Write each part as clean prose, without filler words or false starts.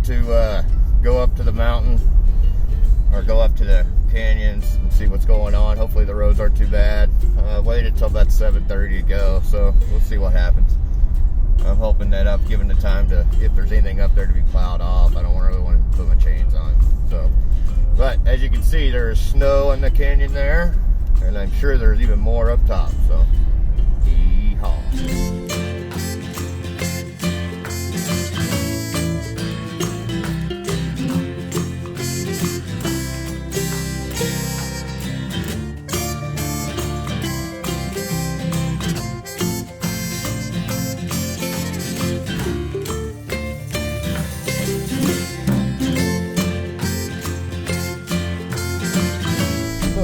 to go up to the mountain or go up to the canyons and see what's going on. Hopefully the roads aren't too bad. Waited till about 7:30 to go, so we'll see what happens. I'm hoping that I've given the time to, if there's anything up there, to be plowed off. I don't really want to put my chains on. So, but as you can see, there's snow in the canyon there, and I'm sure there's even more up top. So, yee-haw.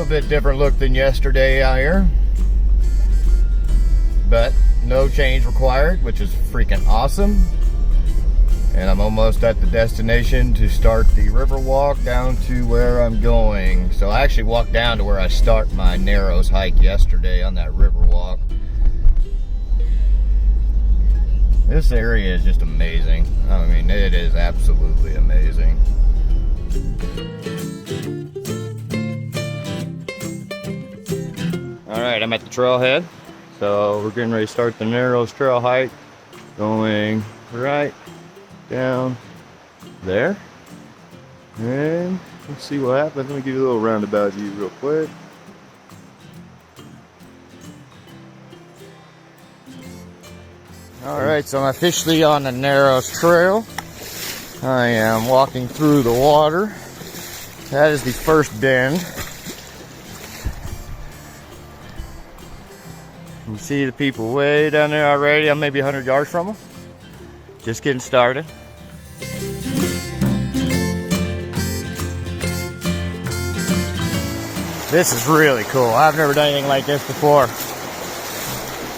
Bit different look than yesterday out here, but no change required, which is freaking awesome. And I'm almost at the destination to start the river walk down to where I'm going. So I actually walked down to where I start my Narrows hike yesterday on that river walk. This area is just amazing. I mean, it is absolutely amazing. Alright, I'm at the trailhead, so we're getting ready to start the Narrows trail hike, going right down there, and let's see what happens. Let me give you a little roundabout view real quick. Alright, so I'm officially on the Narrows trail. I am walking through the water. That is the first bend. You see the people way down there already. I'm maybe 100 yards from them. Just getting started. This is really cool. I've never done anything like this before.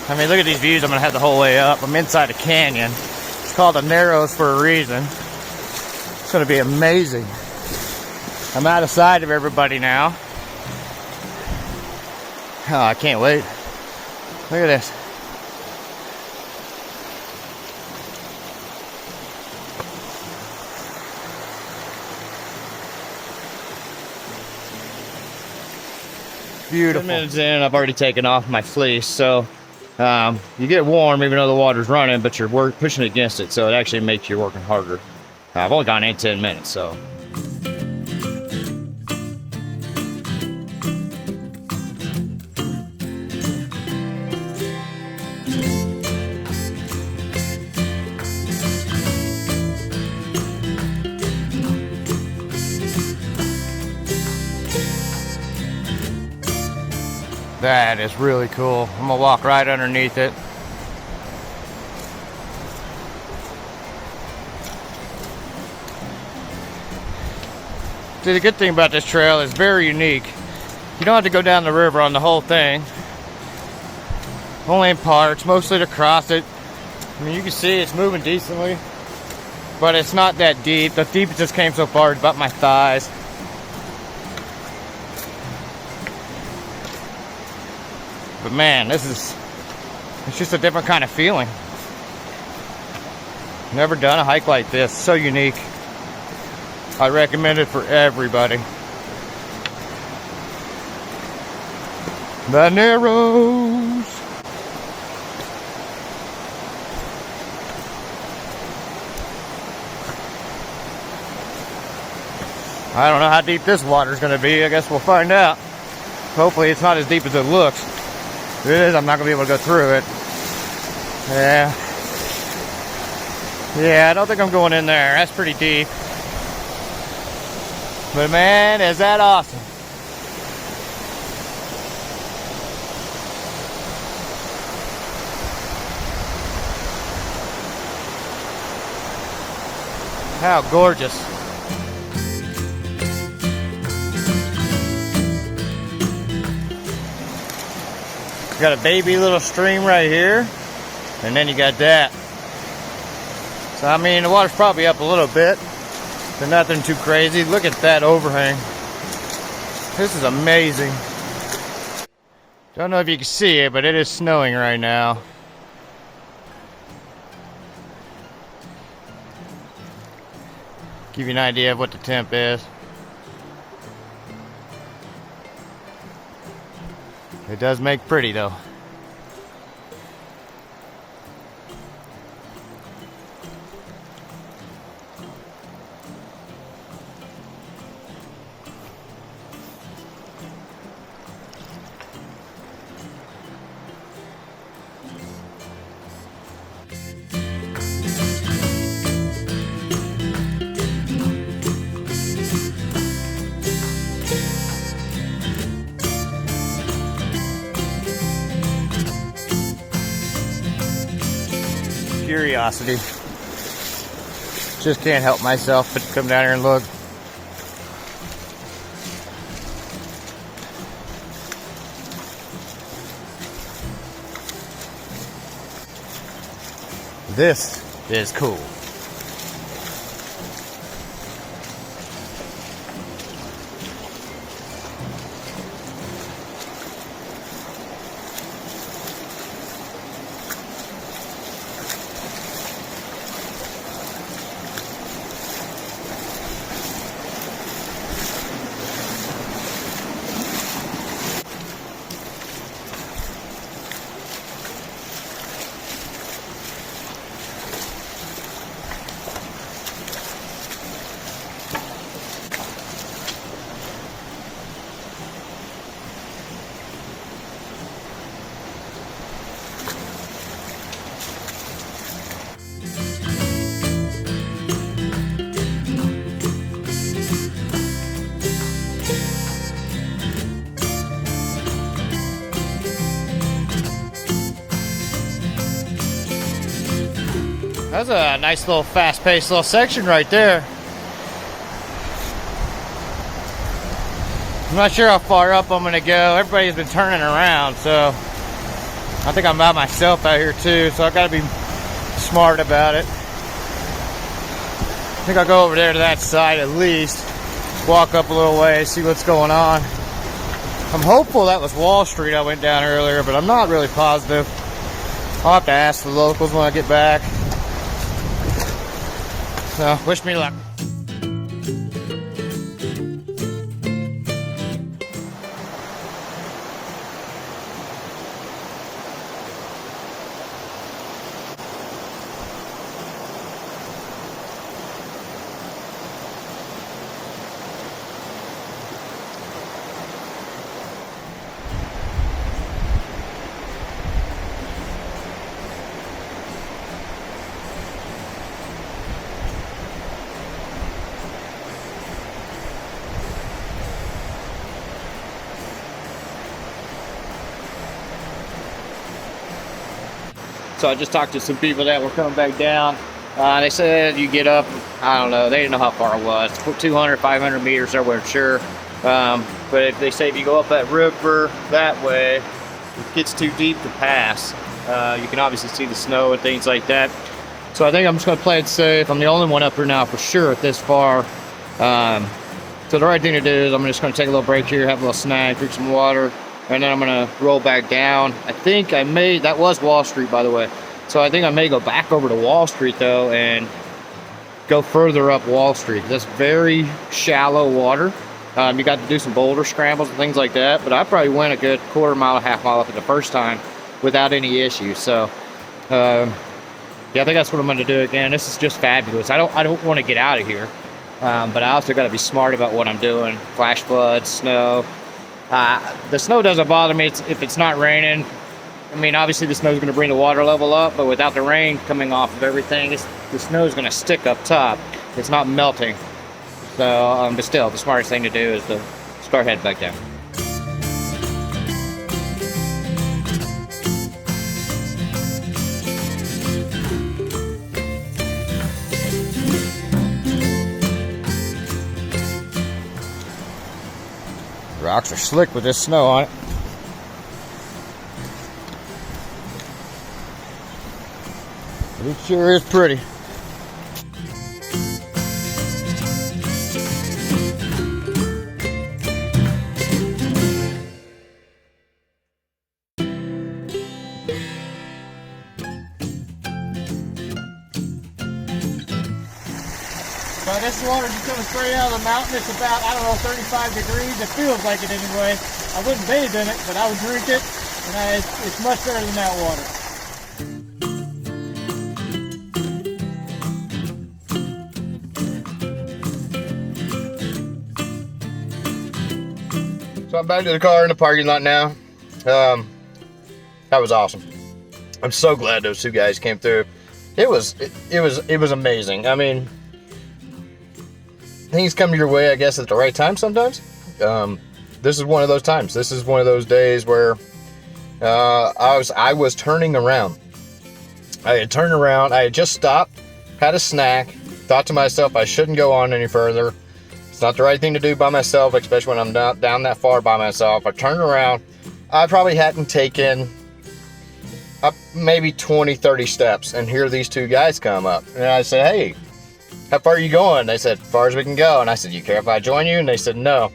I mean, look at these views I'm gonna have the whole way up. I'm inside a canyon. It's called the Narrows for a reason. It's gonna be amazing. I'm out of sight of everybody now. Oh, I can't wait. Look at this. Beautiful. 10 minutes in, I've already taken off my fleece, so you get warm even though the water's running, but you're pushing against it, so it actually makes you working harder. I've only gone in 10 minutes, so. That is really cool. I'm gonna walk right underneath it. See, the good thing about this trail is very unique. You don't have to go down the river on the whole thing. Only in parts, mostly to cross it. I mean, you can see it's moving decently, but it's not that deep. The deepest just came so far, it's about my thighs. But man, it's just a different kind of feeling. Never done a hike like this, so unique. I recommend it for everybody. The Narrows. I don't know how deep this water's gonna be. I guess we'll find out. Hopefully it's not as deep as it looks. If it is, I'm not gonna be able to go through it. Yeah, I don't think I'm going in there. That's pretty deep. But man, is that awesome. How gorgeous. You got a baby little stream right here, and then you got that. So I mean, the water's probably up a little bit, but nothing too crazy. Look at that overhang. This is amazing. Don't know if you can see it, but it is snowing right now. Give you an idea of what the temp is. It does make pretty though. Curiosity. Just can't help myself but come down here and look. This is cool. That's a nice little fast-paced little section right there. I'm not sure how far up I'm gonna go. Everybody's been turning around, so I think I'm by myself out here too, so I gotta be smart about it. I think I'll go over there to that side at least, walk up a little way, see what's going on. I'm hopeful that was Wall Street I went down earlier, but I'm not really positive. I'll have to ask the locals when I get back. So, wish me luck. So I just talked to some people that were coming back down. They said you get up, I don't know, they didn't know how far it was, 200, 500 meters, they weren't sure. But if they say if you go up that river that way, it gets too deep to pass. You can obviously see the snow and things like that. So I think I'm just gonna play it safe. I'm the only one up here now for sure at this far. So the right thing to do is I'm just gonna take a little break here, have a little snack, drink some water, and then I'm gonna roll back down. I think I may, that was Wall Street by the way. So I think I may go back over to Wall Street though and go further up Wall Street. That's very shallow water. You got to do some boulder scrambles and things like that, but I probably went a good quarter mile, half mile up it the first time without any issues. So yeah, I think that's what I'm gonna do again. This is just fabulous. I don't want to get out of here, but I also got to be smart about what I'm doing. Flash floods, snow. The snow doesn't bother me if it's not raining. I mean, obviously the snow is going to bring the water level up, but without the rain coming off of everything, the snow is going to stick up top. It's not melting. So, but still, the smartest thing to do is to start heading back down. Rocks are slick with this snow on it. It sure is pretty. This water just coming straight out of the mountain. It's about, I don't know, 35 degrees. It feels like it anyway. I wouldn't bathe in it, but I would drink it, and it's much better than that water. So I'm back to the car in the parking lot now. That was awesome. I'm so glad those two guys came through. It was amazing. I mean, things come your way, I guess, at the right time sometimes. This is one of those times. This is one of those days where I was turning around. I had turned around. I had just stopped, had a snack, thought to myself I shouldn't go on any further. It's not the right thing to do by myself, especially when I'm down that far by myself. I turned around. I probably hadn't taken maybe 20, 30 steps, and here these two guys come up. And I said, hey, how far are you going? They said, as far as we can go. And I said, you care if I join you? And they said, no.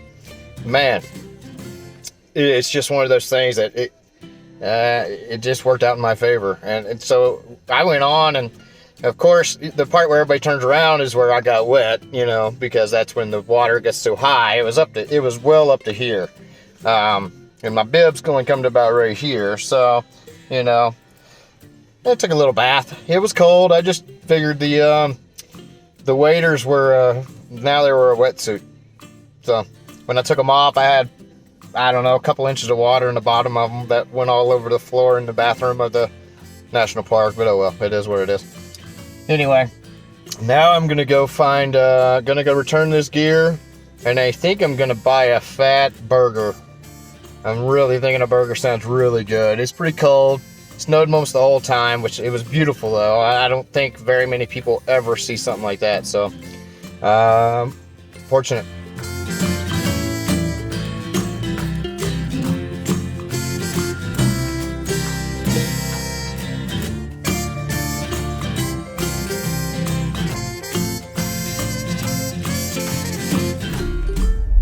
Man, it's just one of those things that it just worked out in my favor. And so I went on, and of course, the part where everybody turns around is where I got wet, you know, because that's when the water gets so high. It was well up to here. And my bib's going to come to about right here. So, you know, I took a little bath. It was cold. I just figured the waders were, now they were a wetsuit. So when I took them off, I had, I don't know, a couple inches of water in the bottom of them that went all over the floor in the bathroom of the national park. But oh well, it is what it is. Anyway, now I'm going to go find, going to go return this gear. And I think I'm going to buy a fat burger. I'm really thinking a burger sounds really good. It's pretty cold. It snowed most the whole time, which it was beautiful though. I don't think very many people ever see something like that. So, fortunate.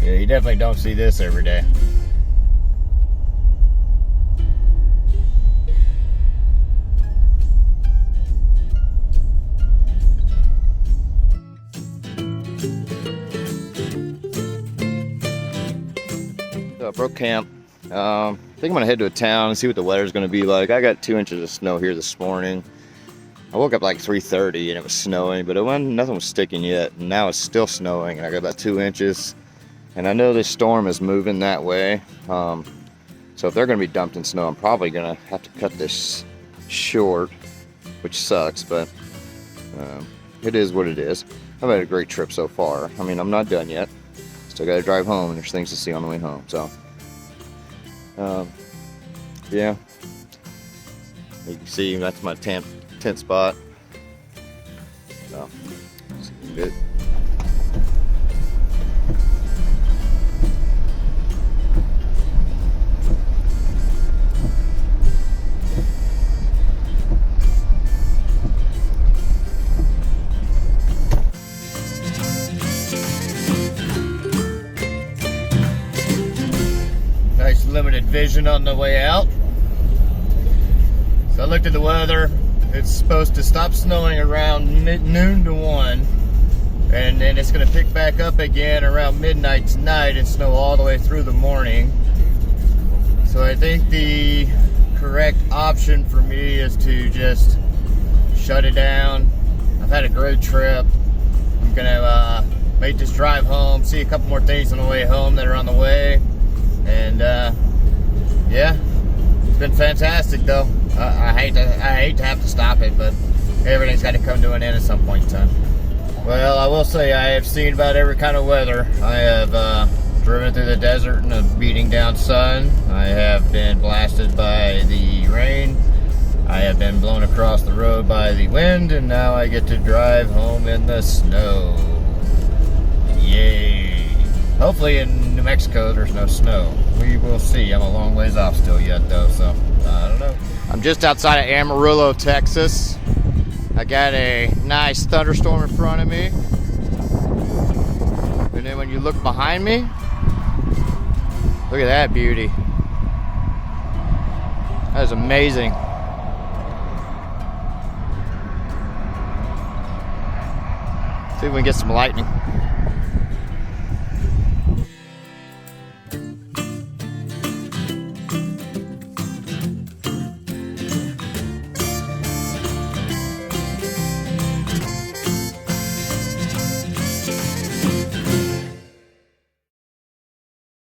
Yeah, you definitely don't see this every day. Broke camp. I think I'm gonna head to a town and see what the weather's gonna be like. I got 2 inches of snow here this morning. I woke up like 3:30 and it was snowing, but nothing was sticking yet. And now it's still snowing, and I got about 2 inches. And I know this storm is moving that way. So if they're gonna be dumped in snow, I'm probably gonna have to cut this short, which sucks, but it is what it is. I've had a great trip so far. I mean, I'm not done yet. Still gotta drive home, and there's things to see on the way home. So, yeah. You can see that's my tent spot. So, it's good. Nice limited vision on the way out. So I looked at the weather. It's supposed to stop snowing around noon to 1, and then it's going to pick back up again around midnight tonight and snow all the way through the morning. So I think the correct option for me is to just shut it down. I've had a great trip. I'm going to make this drive home, see a couple more things on the way home that are on the way. And yeah, it's been fantastic though. I hate to have to stop it, but everything's got to come to an end at some point in time. Well, I will say I have seen about every kind of weather. I have driven through the desert in a beating down sun. I have been blasted by the rain. I have been blown across the road by the wind, and now I get to drive home in the snow. Yay! Hopefully in New Mexico there's no snow. We will see. I'm a long ways off still yet though, so I don't know. I'm just outside of Amarillo, Texas. I got a nice thunderstorm in front of me. And then when you look behind me, look at that beauty. That is amazing. See if we can get some lightning.